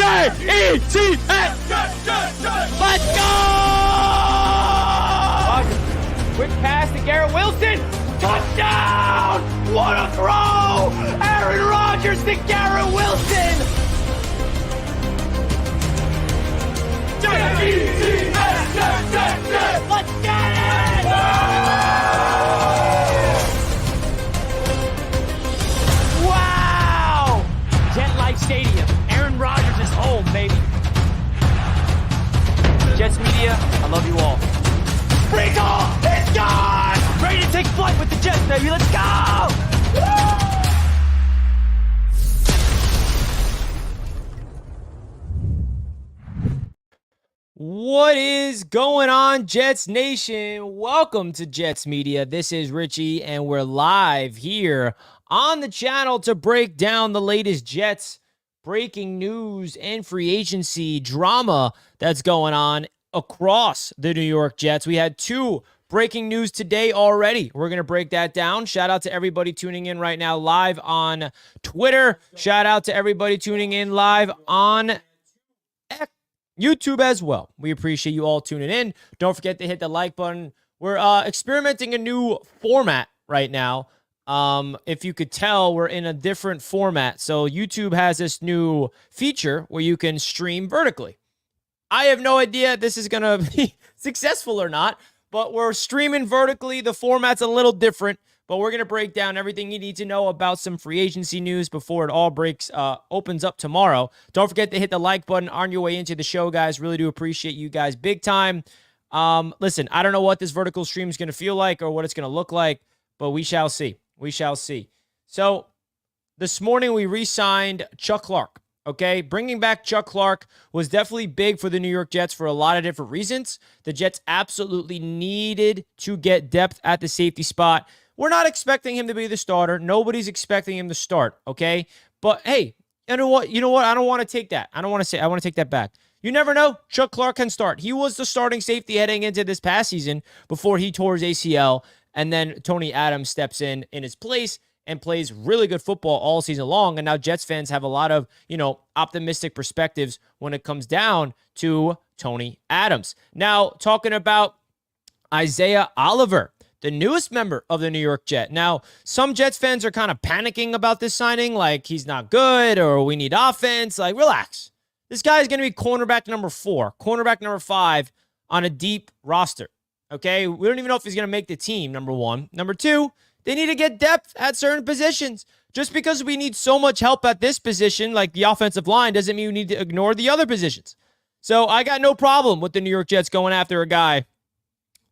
J-E-T-S! Let's go! Quick pass to Garrett Wilson. Touchdown! What a throw! Aaron Rodgers to Garrett Wilson. J-E-T-S! Let's get it! Wow! Jet Life Stadium. Aaron Rodgers is home, baby. Jets Media, I love you all. Break off! It's gone! Ready to take flight with the Jets, baby. Let's go! What is going on, Jets Nation? Welcome to Jets Media. This is Richie, and we're live here on the channel to break down the latest Jets breaking news and free agency drama that's going on across the New York Jets. We had two breaking news today already. We're going to break that down. Shout out to everybody tuning in right now live on Twitter. Shout out to everybody tuning in live on YouTube as well. We appreciate you all tuning in. Don't forget to hit the like button. We're experimenting a new format right now. If you could tell, we're in a different format. So YouTube has this new feature where you can stream vertically. I have no idea if this is going to be successful or not, but we're streaming vertically. The format's a little different, but we're going to break down everything you need to know about some free agency news before it all opens up tomorrow. Don't forget to hit the like button on your way into the show, guys. Really do appreciate you guys big time. Listen, I don't know what this vertical stream is going to feel like or what it's going to look like, but we shall see. We shall see. So this morning we re-signed Chuck Clark. Okay, bringing back Chuck Clark was definitely big for the New York Jets for a lot of different reasons. The Jets absolutely needed to get depth at the safety spot. We're not expecting him to be the starter. Nobody's expecting him to start, okay? But hey, you know what? I don't want to take that. I want to take that back. You never know. Chuck Clark can start. He was the starting safety heading into this past season before he tore his ACL, and then Tony Adams steps in his place and plays really good football all season long. And now Jets fans have a lot of, optimistic perspectives when it comes down to Tony Adams. Now, talking about Isaiah Oliver, the newest member of the New York Jets. Now, some Jets fans are kind of panicking about this signing, like he's not good or we need offense. Like, relax. This guy is going to be cornerback number 4, cornerback number 5 on a deep roster. Okay? We don't even know if he's going to make the team, number 1. Number 2, they need to get depth at certain positions. Just because we need so much help at this position, like the offensive line, doesn't mean we need to ignore the other positions. So I got no problem with the New York Jets going after a guy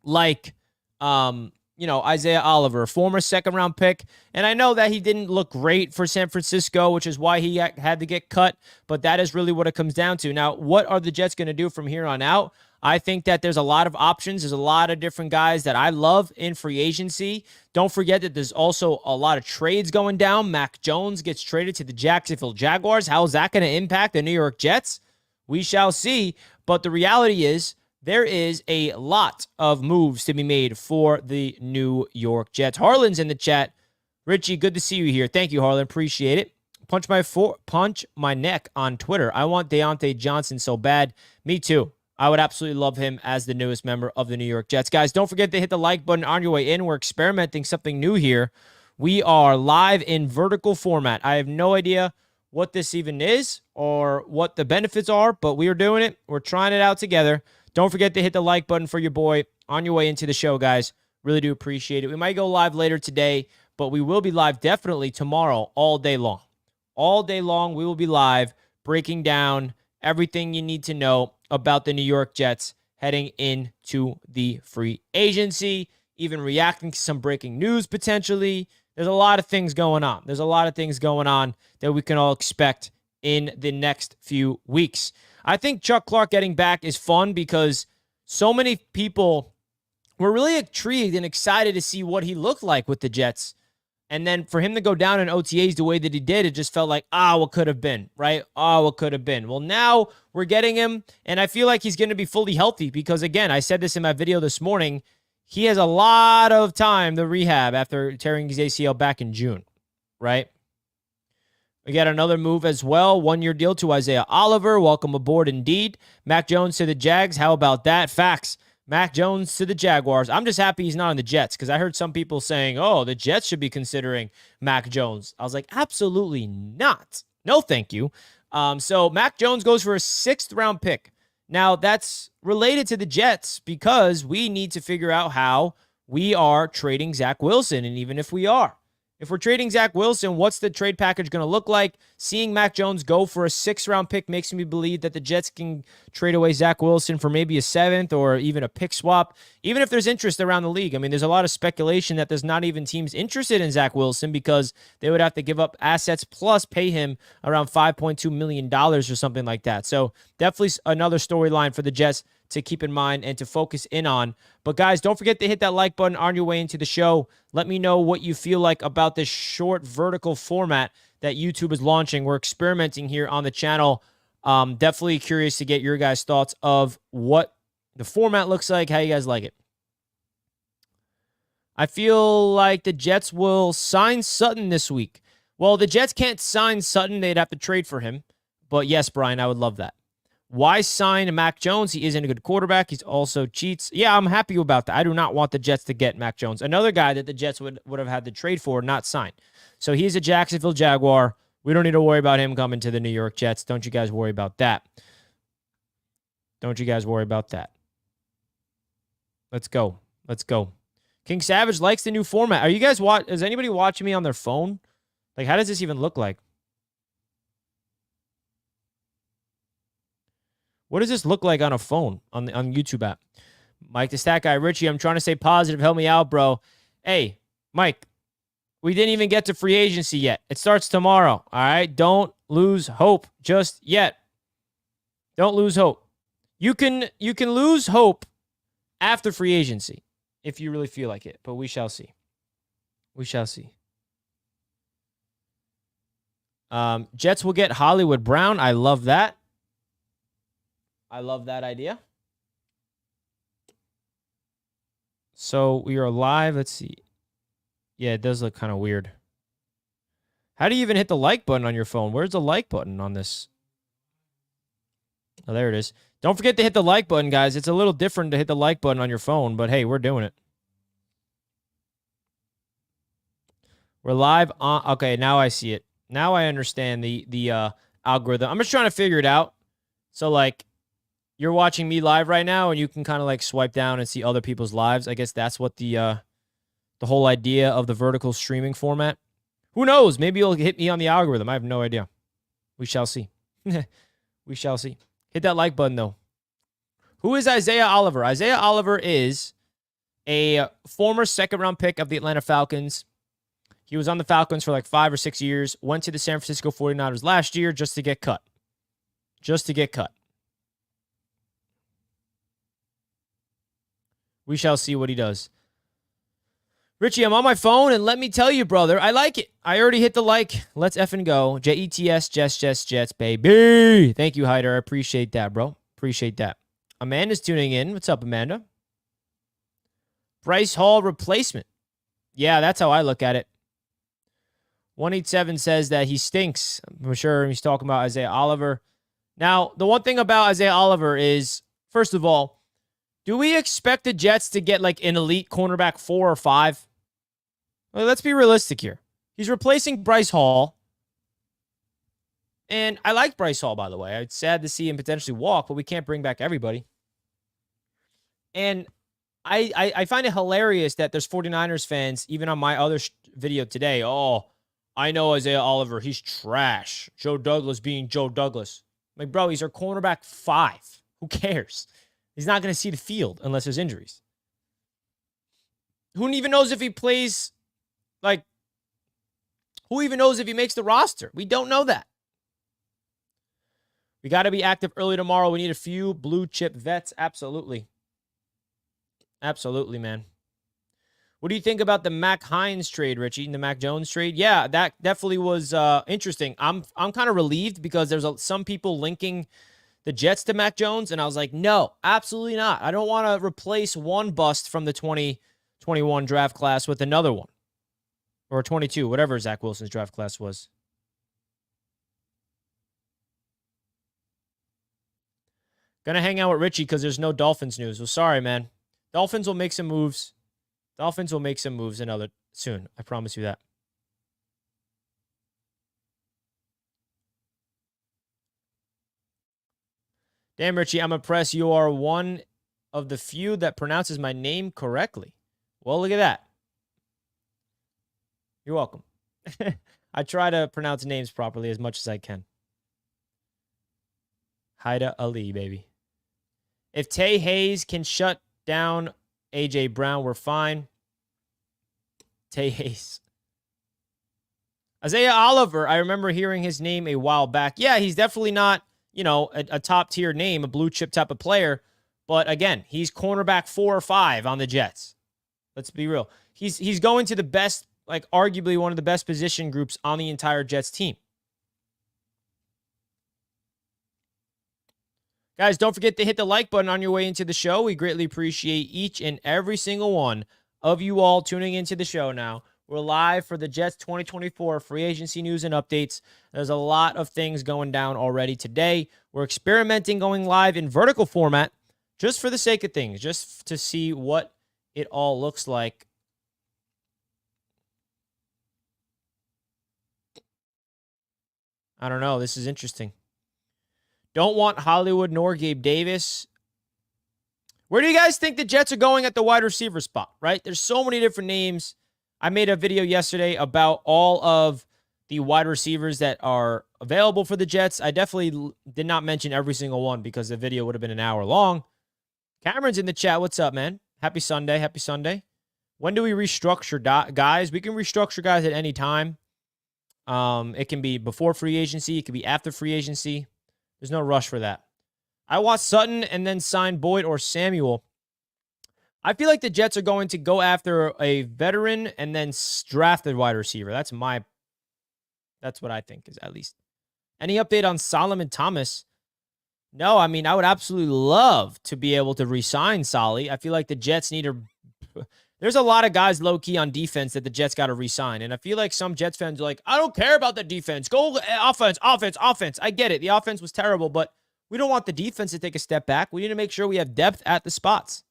like, Isaiah Oliver, former second-round pick. And I know that he didn't look great for San Francisco, which is why he had to get cut. But that is really what it comes down to. Now, what are the Jets going to do from here on out? I think that there's a lot of options. There's a lot of different guys that I love in free agency. Don't forget that there's also a lot of trades going down. Mac Jones gets traded to the Jacksonville Jaguars. How is that going to impact the New York Jets? We shall see. But the reality is there is a lot of moves to be made for the New York Jets. Harlan's in the chat. Richie, good to see you here. Thank you, Harlan. Appreciate it. Punch my neck on Twitter. I want Deontay Johnson so bad. Me too. I would absolutely love him as the newest member of the New York Jets. Guys, don't forget to hit the like button on your way in. We're experimenting something new here. We are live in vertical format. I have no idea what this even is or what the benefits are, but we are doing it. We're trying it out together. Don't forget to hit the like button for your boy on your way into the show, guys. Really do appreciate it. We might go live later today, but we will be live definitely tomorrow all day long. All day long, we will be live breaking down everything you need to know about the New York Jets heading into the free agency, even reacting to some breaking news potentially. There's a lot of things going on. There's a lot of things going on that we can all expect in the next few weeks. I think Chuck Clark getting back is fun because so many people were really intrigued and excited to see what he looked like with the Jets. And then for him to go down in OTAs the way that he did, it just felt like, what could have been, right? What could have been. Well, now we're getting him, and I feel like he's going to be fully healthy because, again, I said this in my video this morning, he has a lot of time to rehab after tearing his ACL back in June, right? We got another move as well, one-year deal to Isaiah Oliver. Welcome aboard indeed. Mac Jones to the Jags. How about that? Facts. Mac Jones to the Jaguars. I'm just happy he's not on the Jets because I heard some people saying, the Jets should be considering Mac Jones. I was like, absolutely not. No, thank you. So Mac Jones goes for a 6th-round pick. Now, that's related to the Jets because we need to figure out how we are trading Zach Wilson. And even if we're trading Zach Wilson, what's the trade package going to look like? Seeing Mac Jones go for a 6th-round pick makes me believe that the Jets can trade away Zach Wilson for maybe a 7th or even a pick swap, even if there's interest around the league. I mean, there's a lot of speculation that there's not even teams interested in Zach Wilson because they would have to give up assets plus pay him around $5.2 million or something like that. So definitely another storyline for the Jets to keep in mind and to focus in on. But guys, don't forget to hit that like button on your way into the show. Let me know what you feel like about this short vertical format that YouTube is launching. We're experimenting here on the channel. Definitely curious to get your guys' thoughts of what the format looks like, how you guys like it. I feel like the Jets will sign Sutton this week. Well, the Jets can't sign Sutton. They'd have to trade for him. But yes, Brian, I would love that. Why sign Mac Jones? He isn't a good quarterback. He's also cheats. Yeah, I'm happy about that. I do not want the Jets to get Mac Jones. Another guy that the Jets would have had to trade for, not sign. So he's a Jacksonville Jaguar. We don't need to worry about him coming to the New York Jets. Don't you guys worry about that. Don't you guys worry about that. Let's go. Let's go. King Savage likes the new format. Are you guys is anybody watching me on their phone? Like, how does this even look like? What does this look like on a phone, on the YouTube app? Mike the Stat Guy, Richie, I'm trying to stay positive. Help me out, bro. Hey, Mike, we didn't even get to free agency yet. It starts tomorrow, all right? Don't lose hope just yet. Don't lose hope. You can lose hope after free agency if you really feel like it, but we shall see. We shall see. Jets will get Hollywood Brown. I love that. I love that idea. So we are live. Let's see. Yeah, it does look kind of weird. How do you even hit the like button on your phone? Where's the like button on this? Oh, there it is. Don't forget to hit the like button, guys. It's a little different to hit the like button on your phone, but hey, we're doing it. We're live on. Okay, now I see it. Now I understand the algorithm. I'm just trying to figure it out. So, like, you're watching me live right now, and you can kind of like swipe down and see other people's lives. I guess that's what the whole idea of the vertical streaming format. Who knows? Maybe it'll hit me on the algorithm. I have no idea. We shall see. We shall see. Hit that like button, though. Who is Isaiah Oliver? Isaiah Oliver is a former second-round pick of the Atlanta Falcons. He was on the Falcons for like 5 or 6 years. Went to the San Francisco 49ers last year just to get cut. Just to get cut. We shall see what he does. Richie, I'm on my phone, and let me tell you, brother, I like it. I already hit the like. Let's effing go. Jets, Jets, baby. Thank you, Hyder. I appreciate that, bro. Appreciate that. Amanda's tuning in. What's up, Amanda? Bryce Hall replacement. Yeah, that's how I look at it. 187 says that he stinks. I'm sure he's talking about Isaiah Oliver. Now, the one thing about Isaiah Oliver is, first of all, do we expect the Jets to get like an elite cornerback 4 or 5? Well, let's be realistic here. He's replacing Bryce Hall. And I like Bryce Hall, by the way. It's sad to see him potentially walk, but we can't bring back everybody. And I find it hilarious that there's 49ers fans, even on my other video today. Oh, I know Isaiah Oliver. He's trash. Joe Douglas being Joe Douglas. Like, bro, he's our cornerback 5. Who cares? He's not going to see the field unless there's injuries. Who even knows if he plays, like, who even knows if he makes the roster? We don't know that. We got to be active early tomorrow. We need a few blue chip vets. Absolutely. Absolutely, man. What do you think about the Mac Hines trade, Richie? The Mac Jones trade? Yeah, that definitely was interesting. I'm kind of relieved because there's some people linking the Jets to Mac Jones, and I was like, no, absolutely not. I don't want to replace one bust from the 2021 draft class with another one. Or 22, whatever Zach Wilson's draft class was. Gonna hang out with Richie because there's no Dolphins news. Well, sorry, man. Dolphins will make some moves. Dolphins will make some moves soon. I promise you that. Damn, Richie, I'm impressed. You are one of the few that pronounces my name correctly. Well, look at that. You're welcome. I try to pronounce names properly as much as I can. Haida Ali, baby. If Tay Hayes can shut down A.J. Brown, we're fine. Tay Hayes. Isaiah Oliver, I remember hearing his name a while back. Yeah, he's definitely not, a top-tier name, a blue-chip type of player. But, again, he's cornerback 4 or 5 on the Jets. Let's be real. He's going to the best, like, arguably one of the best position groups on the entire Jets team. Guys, don't forget to hit the like button on your way into the show. We greatly appreciate each and every single one of you all tuning into the show now. We're live for the Jets 2024 free agency news and updates. There's a lot of things going down already today. We're experimenting going live in vertical format just for the sake of things, just to see what it all looks like. I don't know. This is interesting. Don't want Hollywood nor Gabe Davis. Where do you guys think the Jets are going at the wide receiver spot, right? There's so many different names. I made a video yesterday about all of the wide receivers that are available for the Jets. I definitely did not mention every single one because the video would have been an hour long. Cameron's in the chat. What's up, man? Happy Sunday. Happy Sunday. When do we restructure guys? We can restructure guys at any time. It can be before free agency. It can be after free agency. There's no rush for that. I watched Sutton and then sign Boyd or Samuel. I feel like the Jets are going to go after a veteran and then draft a wide receiver. That's what I think is at least. Any update on Solomon Thomas? No, I mean, I would absolutely love to be able to re-sign Solly. I feel like the Jets need to... There's a lot of guys low-key on defense that the Jets got to re-sign. And I feel like some Jets fans are like, I don't care about the defense. Go offense, offense, offense. I get it. The offense was terrible, but we don't want the defense to take a step back. We need to make sure we have depth at the spots.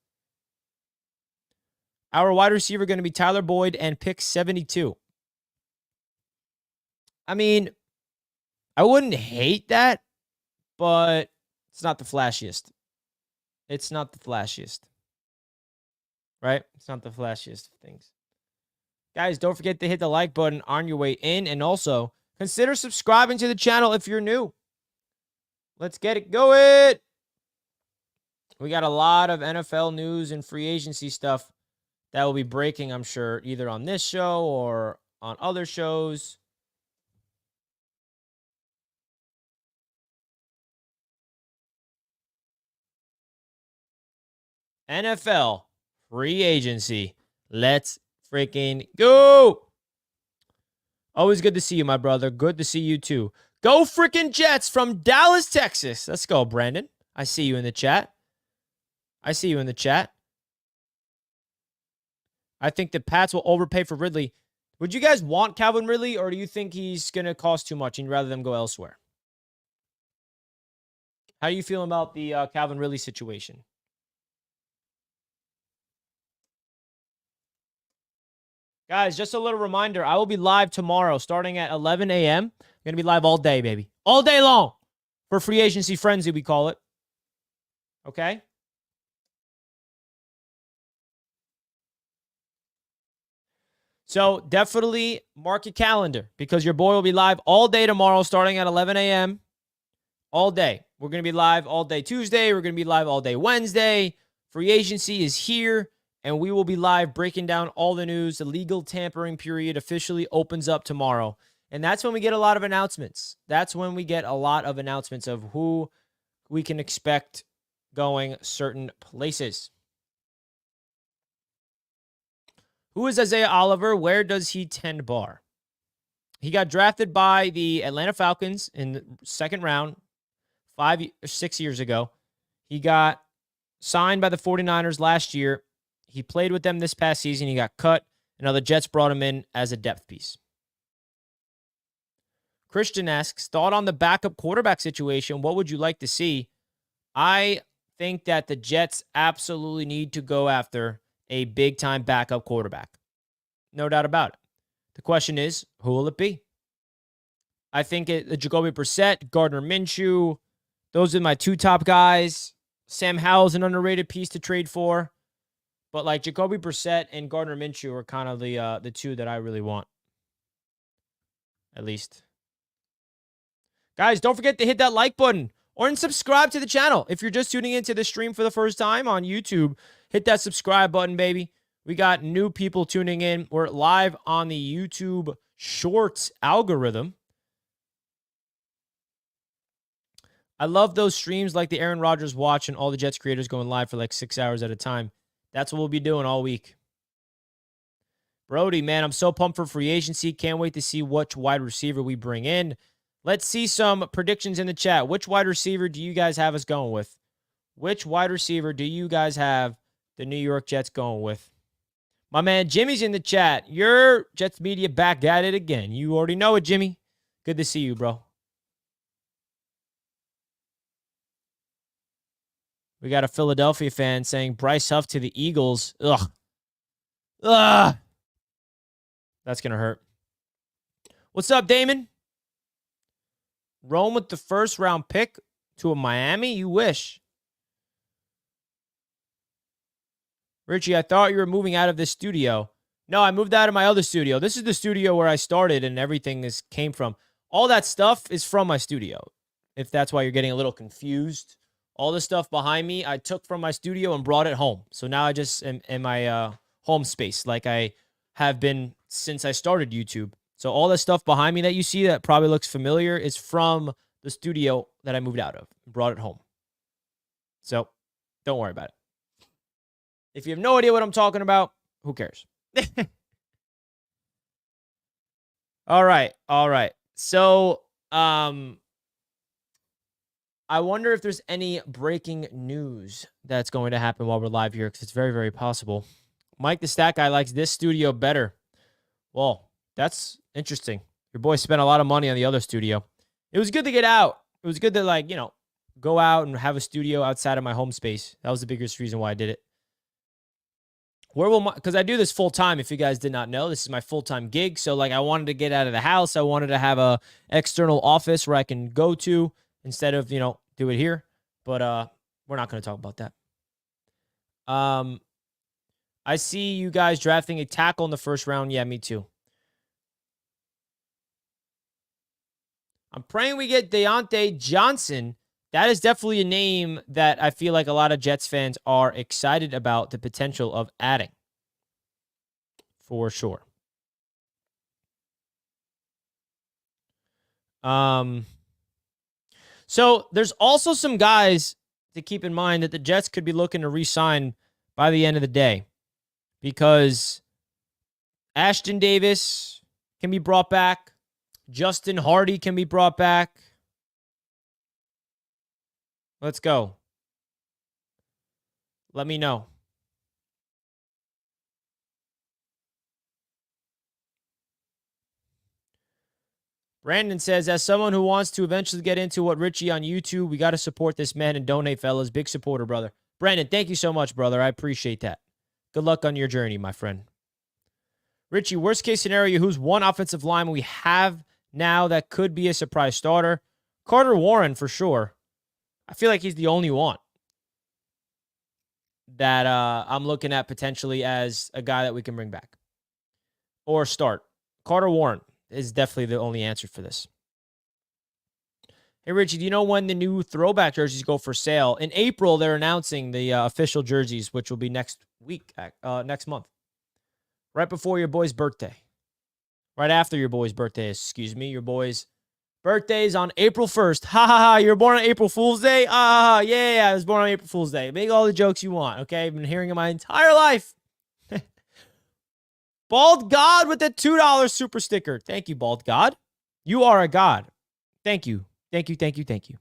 Our wide receiver going to be Tyler Boyd and pick 72. I mean, I wouldn't hate that, but it's not the flashiest. It's not the flashiest. Right? It's not the flashiest of things. Guys, don't forget to hit the like button on your way in. And also, consider subscribing to the channel if you're new. Let's get it going. We got a lot of NFL news and free agency stuff that will be breaking, I'm sure, either on this show or on other shows. NFL free agency. Let's freaking go. Always good to see you, my brother. Good to see you too. Go freaking Jets from Dallas, Texas. Let's go, Brandon. I see you in the chat. I see you in the chat. I think the Pats will overpay for Ridley. Would you guys want Calvin Ridley, or do you think he's going to cost too much and rather them go elsewhere? How do you feel about the Calvin Ridley situation? Guys, just a little reminder, I will be live tomorrow starting at 11 a.m. I'm going to be live all day, baby. All day long for Free Agency Frenzy, we call it. Okay? So definitely mark your calendar because your boy will be live all day tomorrow starting at 11 a.m. All day. We're going to be live all day Tuesday. We're going to be live all day Wednesday. Free agency is here, and we will be live breaking down all the news. The legal tampering period officially opens up tomorrow, and that's when we get a lot of announcements. That's when we get a lot of announcements of who we can expect going certain places. Who is Isaiah Oliver? Where does he tend bar? He got drafted by the Atlanta Falcons in the second round 5 or 6 years ago. He got signed by the 49ers last year. He played with them this past season. He got cut, and now the Jets brought him in as a depth piece. Christian asks, thought on the backup quarterback situation. What would you like to see? I think that the Jets absolutely need to go after a big-time backup quarterback. No doubt about it. The question is, who will it be? I think Jacoby Brissett, Gardner Minshew, those are my two top guys. Sam Howell's an underrated piece to trade for. But like Jacoby Brissett and Gardner Minshew are kind of the two that I really want. At least. Guys, don't forget to hit that like button or subscribe to the channel. If you're just tuning into the stream for the first time on YouTube, hit that subscribe button, baby. We got new people tuning in. We're live on the YouTube Shorts algorithm. I love those streams like the Aaron Rodgers watch and all the Jets creators going live for like 6 hours at a time. That's what we'll be doing all week. Brody, man, I'm so pumped for free agency. Can't wait to see which wide receiver we bring in. Let's see some predictions in the chat. Which wide receiver do you guys have us going with? Which wide receiver do you guys have the New York Jets going with? My man Jimmy's in the chat. Your Jets Media back at it again. You already know it, Jimmy. Good to see you, bro. We got a Philadelphia fan saying Bryce Huff to the Eagles. Ugh. Ugh. That's going to hurt. What's up, Damon? Rome with the first round pick to a Miami? You wish. Richie, I thought you were moving out of this studio. No, I moved out of my other studio. This is the studio where I started and everything came from. All that stuff is from my studio, if that's why you're getting a little confused. All the stuff behind me, I took from my studio and brought it home. So now I just am in my home space like I have been since I started YouTube. So all the stuff behind me that you see that probably looks familiar is from the studio that I moved out of, brought it home. So don't worry about it. If you have no idea what I'm talking about, who cares? All right. So, I wonder if there's any breaking news that's going to happen while we're live here, because it's very, very possible. Mike the Stat Guy likes this studio better. Well, that's interesting. Your boy spent a lot of money on the other studio. It was good to get out. It was good to, go out and have a studio outside of my home space. That was the biggest reason why I did it. Because I do this full time, if you guys did not know. This is my full-time gig. So, I wanted to get out of the house. I wanted to have a external office where I can go to instead of, do it here. But we're not going to talk about that. I see you guys drafting a tackle in the first round. Yeah, me too. I'm praying we get Deontay Johnson. That is definitely a name that I feel like a lot of Jets fans are excited about the potential of adding. For sure. So there's also some guys to keep in mind that the Jets could be looking to re-sign by the end of the day, because Ashton Davis can be brought back. Justin Hardy can be brought back. Let's go. Let me know. Brandon says, as someone who wants to eventually get into what Richie on YouTube, we got to support this man and donate, fellas. Big supporter, brother. Brandon, thank you so much, brother. I appreciate that. Good luck on your journey, my friend. Richie, worst case scenario, who's one offensive lineman we have now that could be a surprise starter? Carter Warren, for sure. I feel like he's the only one that I'm looking at potentially as a guy that we can bring back. or start. Carter Warren is definitely the only answer for this. Hey, Richie, do you know when the new throwback jerseys go for sale? In April, they're announcing the official jerseys, which will be next month. Right before your boy's birthday. Right after your boy's birthday, excuse me. Your boy's birthday is on April 1st. Ha ha ha, you were born on April Fool's Day? Yeah, I was born on April Fool's Day. Make all the jokes you want, okay? I've been hearing it my entire life. Bald God with the $2 super sticker. Thank you, Bald God. You are a god. Thank you. Thank you.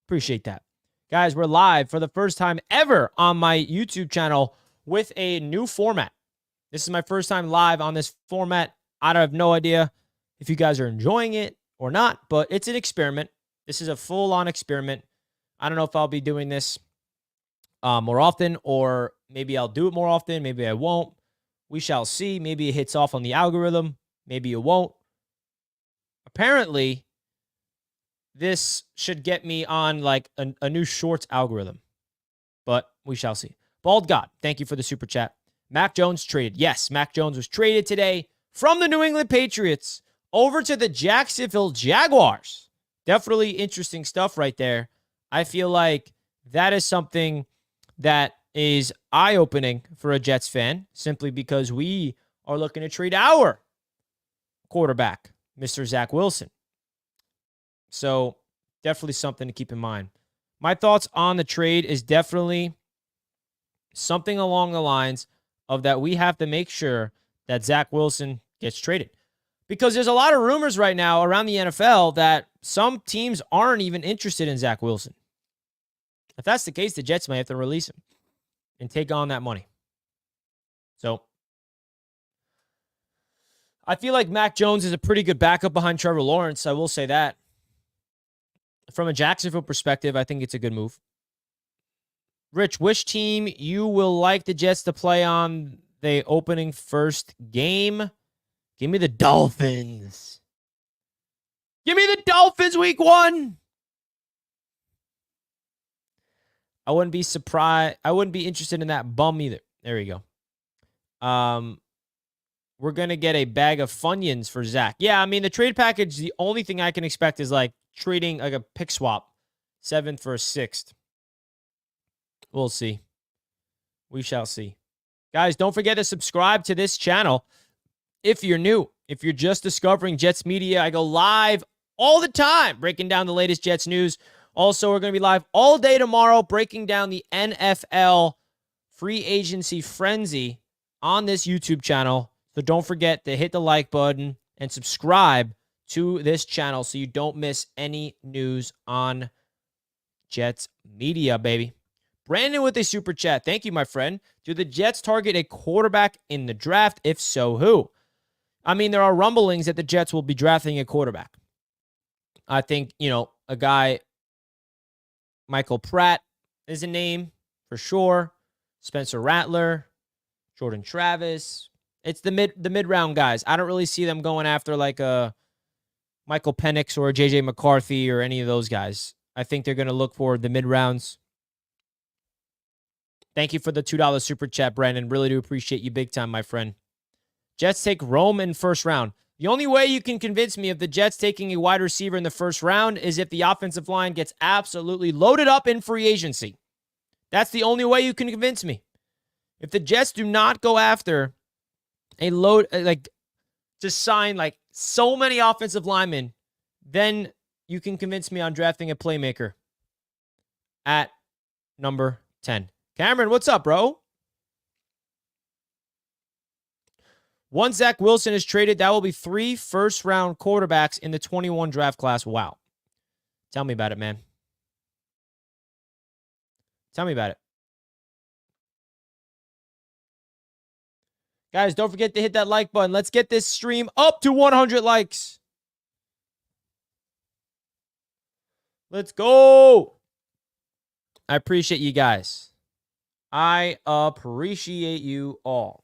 Appreciate that. Guys, we're live for the first time ever on my YouTube channel with a new format. This is my first time live on this format. I have no idea if you guys are enjoying it or not, but it's an experiment. This is a full-on experiment. I don't know if I'll be doing this more often, or maybe I'll do it more often. Maybe I won't. We shall see. Maybe it hits off on the algorithm. Maybe it won't. Apparently, this should get me on like a new shorts algorithm, but we shall see. Bald God, thank you for the super chat. Mac Jones traded. Yes, Mac Jones was traded today from the New England Patriots over to the Jacksonville Jaguars. Definitely interesting stuff right there. I feel like that is something that is eye-opening for a Jets fan, simply because we are looking to trade our quarterback, Mr. Zach Wilson. So definitely something to keep in mind. My thoughts on the trade is definitely something along the lines of that we have to make sure that Zach Wilson gets traded. Because there's a lot of rumors right now around the NFL that some teams aren't even interested in Zach Wilson. If that's the case, the Jets may have to release him and take on that money. So I feel like Mac Jones is a pretty good backup behind Trevor Lawrence. I will say that. From a Jacksonville perspective, I think it's a good move. Rich, which team you will like the Jets to play on the opening first game? Give me the Dolphins. Give me the Dolphins week 1. I wouldn't be surprised. I wouldn't be interested in that bum either. There we go. We're going to get a bag of Funyuns for Zach. Yeah, I mean, the trade package, the only thing I can expect is like trading like a pick swap. 7th for a 6th. We'll see. We shall see. Guys, don't forget to subscribe to this channel if you're new. If you're just discovering Jets Media, I go live all the time breaking down the latest Jets news. Also, we're going to be live all day tomorrow breaking down the NFL free agency frenzy on this YouTube channel. So don't forget to hit the like button and subscribe to this channel so you don't miss any news on Jets Media, baby. Brandon with a super chat. Thank you, my friend. Do the Jets target a quarterback in the draft? If so, who? I mean, there are rumblings that the Jets will be drafting a quarterback. I think, a guy, Michael Pratt is a name for sure. Spencer Rattler, Jordan Travis. It's the mid-round guys. I don't really see them going after like a Michael Penix or a J.J. McCarthy or any of those guys. I think they're going to look for the mid-rounds. Thank you for the $2 super chat, Brandon. Really do appreciate you big time, my friend. Jets take Rome in first round. The only way you can convince me of the Jets taking a wide receiver in the first round is if the offensive line gets absolutely loaded up in free agency. That's the only way you can convince me. If the Jets do not go after a load, to sign like so many offensive linemen, then you can convince me on drafting a playmaker at number 10. Cameron, what's up, bro? Once Zach Wilson is traded, that will be 3 first-round quarterbacks in the 21 draft class. Wow. Tell me about it, man. Tell me about it. Guys, don't forget to hit that like button. Let's get this stream up to 100 likes. Let's go. I appreciate you guys. I appreciate you all.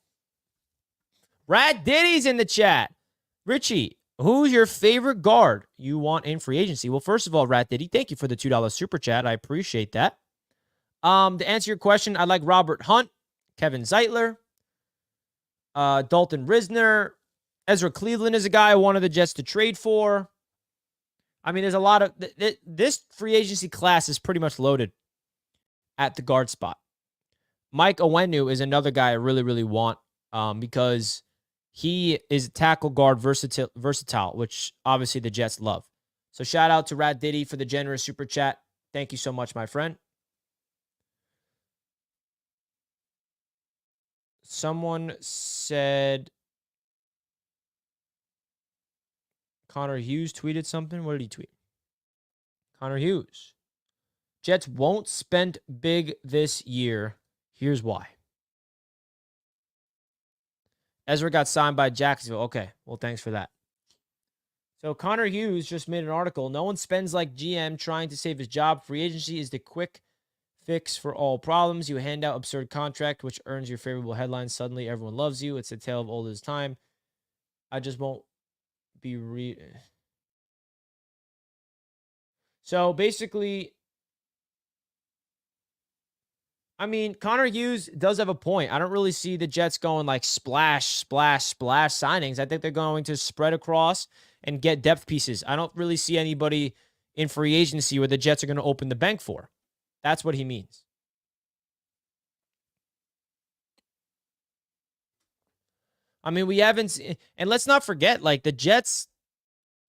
Rat Diddy's in the chat. Richie, who's your favorite guard you want in free agency? Well, first of all, Rat Diddy, thank you for the $2 super chat. I appreciate that. To answer your question, I like Robert Hunt, Kevin Zeitler, Dalton Risner, Ezra Cleveland is a guy I wanted the Jets to trade for. I mean, there's a lot of this free agency class is pretty much loaded at the guard spot. Mike Onwenu is another guy I really, really want because he is tackle guard versatile, which obviously the Jets love. So shout out to Rat Diddy for the generous super chat. Thank you so much, my friend. Someone said Connor Hughes tweeted something. What did he tweet? Connor Hughes. Jets won't spend big this year. Here's why. Ezra got signed by Jacksonville. Okay, well, thanks for that. So Connor Hughes just made an article. No one spends like GM trying to save his job. Free agency is the quick fix for all problems. You hand out absurd contract, which earns your favorable headlines. Suddenly, everyone loves you. It's a tale of old as time. I just won't be So basically, I mean, Connor Hughes does have a point. I don't really see the Jets going like splash, splash, splash signings. I think they're going to spread across and get depth pieces. I don't really see anybody in free agency where the Jets are going to open the bank for. That's what he means. I mean, we haven't, and let's not forget, like the Jets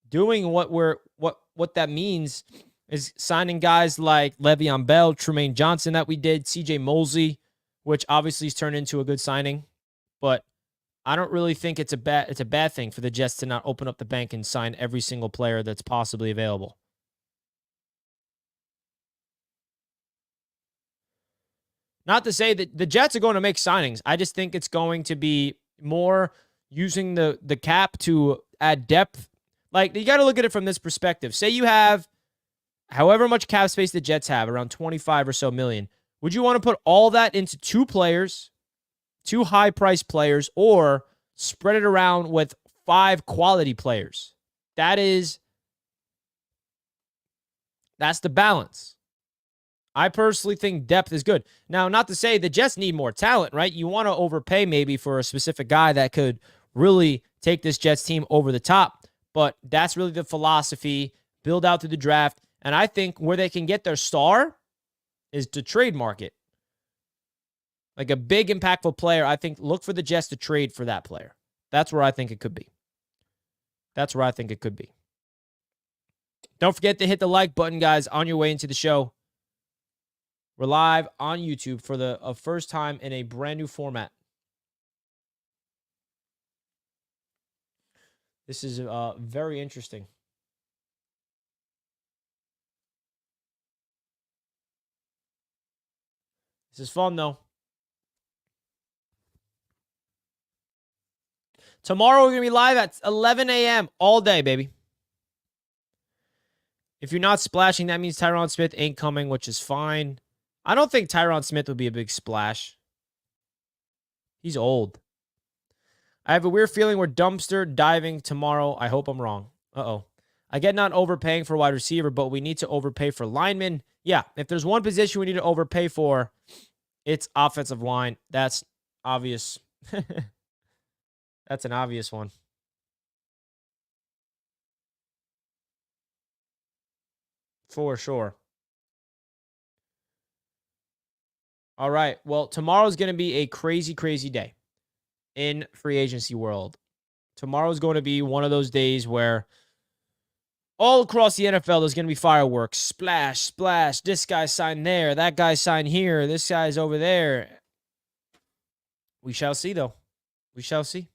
doing what that means is signing guys like Le'Veon Bell, Tremaine Johnson that we did, CJ Mosley, which obviously has turned into a good signing. But I don't really think it's a bad thing for the Jets to not open up the bank and sign every single player that's possibly available. Not to say that the Jets are going to make signings. I just think it's going to be more using the cap to add depth. Like, you got to look at it from this perspective. Say you have however much cap space the Jets have, around 25 or so million. Would you want to put all that into two players, two high-priced players, or spread it around with 5 quality players? That's the balance. I personally think depth is good. Now, not to say the Jets need more talent, right? You want to overpay maybe for a specific guy that could really take this Jets team over the top, but that's really the philosophy, build out through the draft. And I think where they can get their star is to trade market. Like a big, impactful player, I think look for the Jets to trade for that player. That's where I think it could be. That's where I think it could be. Don't forget to hit the like button, guys, on your way into the show. We're live on YouTube for the first time in a brand new format. This is very interesting. This is fun, though. Tomorrow, we're going to be live at 11 a.m. all day, baby. If you're not splashing, that means Tyron Smith ain't coming, which is fine. I don't think Tyron Smith would be a big splash. He's old. I have a weird feeling we're dumpster diving tomorrow. I hope I'm wrong. Uh-oh. I get not overpaying for wide receiver, but we need to overpay for linemen. Yeah, if there's one position we need to overpay for, it's offensive line. That's obvious. That's an obvious one. For sure. All right. Well, tomorrow's going to be a crazy, crazy day in free agency world. Tomorrow's going to be one of those days where all across the NFL, there's going to be fireworks. Splash, splash. This guy signed there. That guy signed here. This guy's over there. We shall see, though. We shall see.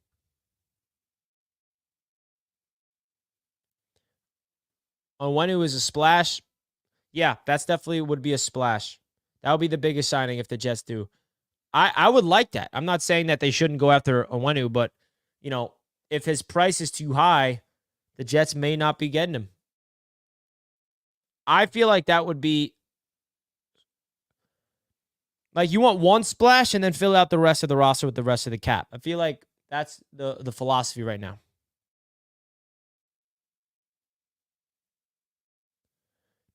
On when it was a splash, yeah, that's definitely would be a splash. That would be the biggest signing if the Jets do. I would like that. I'm not saying that they shouldn't go after Onwenu, but, you know, if his price is too high, the Jets may not be getting him. I feel like that would be like you want one splash and then fill out the rest of the roster with the rest of the cap. I feel like that's the philosophy right now.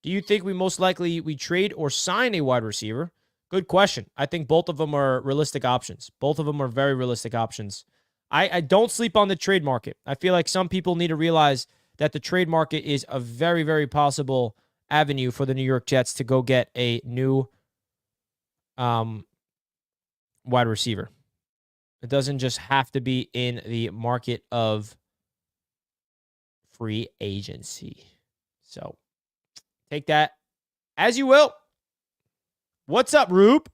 Do you think we most likely we trade or sign a wide receiver? Good question. I think both of them are realistic options. Both of them are very realistic options. I don't sleep on the trade market. I feel like some people need to realize that the trade market is a very, very possible avenue for the New York Jets to go get a new wide receiver. It doesn't just have to be in the market of free agency. So take that as you will. What's up, Rube?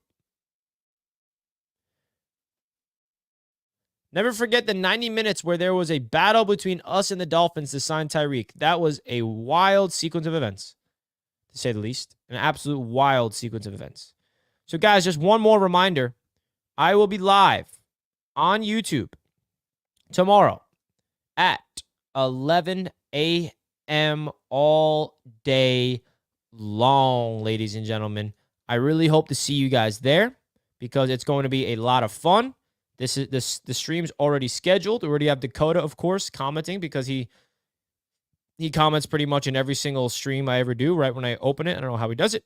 Never forget the 90 minutes where there was a battle between us and the Dolphins to sign Tyreek. That was a wild sequence of events, to say the least. An absolute wild sequence of events. So, guys, just one more reminder. I will be live on YouTube tomorrow at 11 a.m. all day long, ladies and gentlemen. I really hope to see you guys there because it's going to be a lot of fun. The stream's already scheduled. We already have Dakota, of course, commenting because he comments pretty much in every single stream I ever do right when I open it. I don't know how he does it.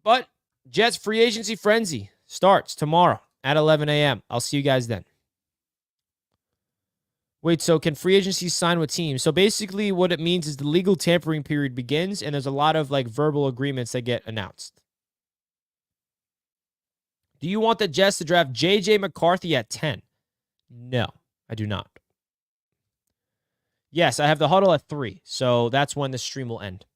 But Jets free agency frenzy starts tomorrow at 11 a.m. I'll see you guys then. Wait, so can free agency sign with teams? So basically what it means is the legal tampering period begins and there's a lot of like verbal agreements that get announced. Do you want the Jets to draft J.J. McCarthy at 10? No, I do not. Yes, I have the huddle at 3, so that's when the stream will end.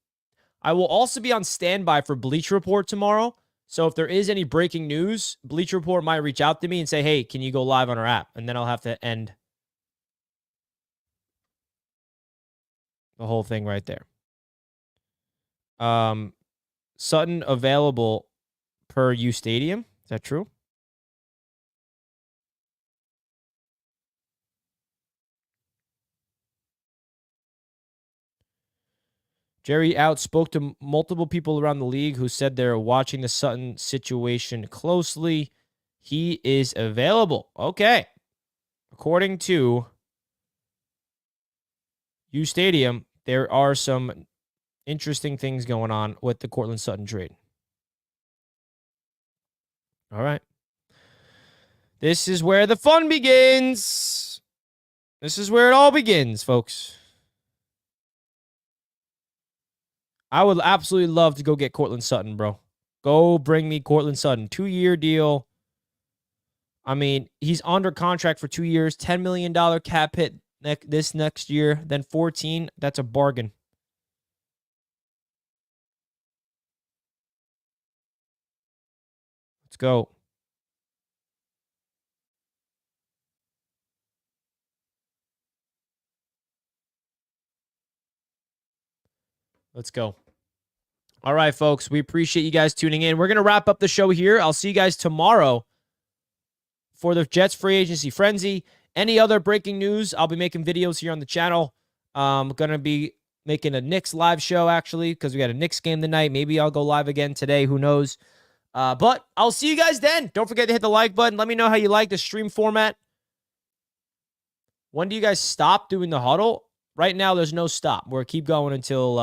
I will also be on standby for Bleacher Report tomorrow, so if there is any breaking news, Bleacher Report might reach out to me and say, hey, can you go live on our app? And then I'll have to end the whole thing right there. Sutton available per U Stadium. Is that true? Jerry out spoke to multiple people around the league who said they're watching the Sutton situation closely. He is available. Okay. According to U Stadium, there are some interesting things going on with the Courtland Sutton trade. All right. This is where the fun begins. This is where it all begins, folks. I would absolutely love to go get Courtland Sutton, bro. Go bring me Courtland Sutton. 2-year deal. I mean, he's under contract for 2 years. $10 million cap hit this next year. Then 14. That's a bargain. Let's go. Let's go. All right, folks. We appreciate you guys tuning in. We're going to wrap up the show here. I'll see you guys tomorrow for the Jets free agency frenzy. Any other breaking news, I'll be making videos here on the channel. I'm going to be making a Knicks live show, actually, because we got a Knicks game tonight. Maybe I'll go live again today. Who knows? But I'll see you guys then. Don't forget to hit the like button. Let me know how you like the stream format. When do you guys stop doing the huddle? Right now, there's no stop. We'll keep going until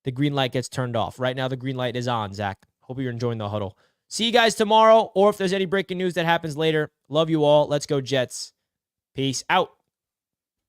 the green light gets turned off. Right now, the green light is on, Zach. Hope you're enjoying the huddle. See you guys tomorrow, or if there's any breaking news that happens later. Love you all. Let's go, Jets. Peace out.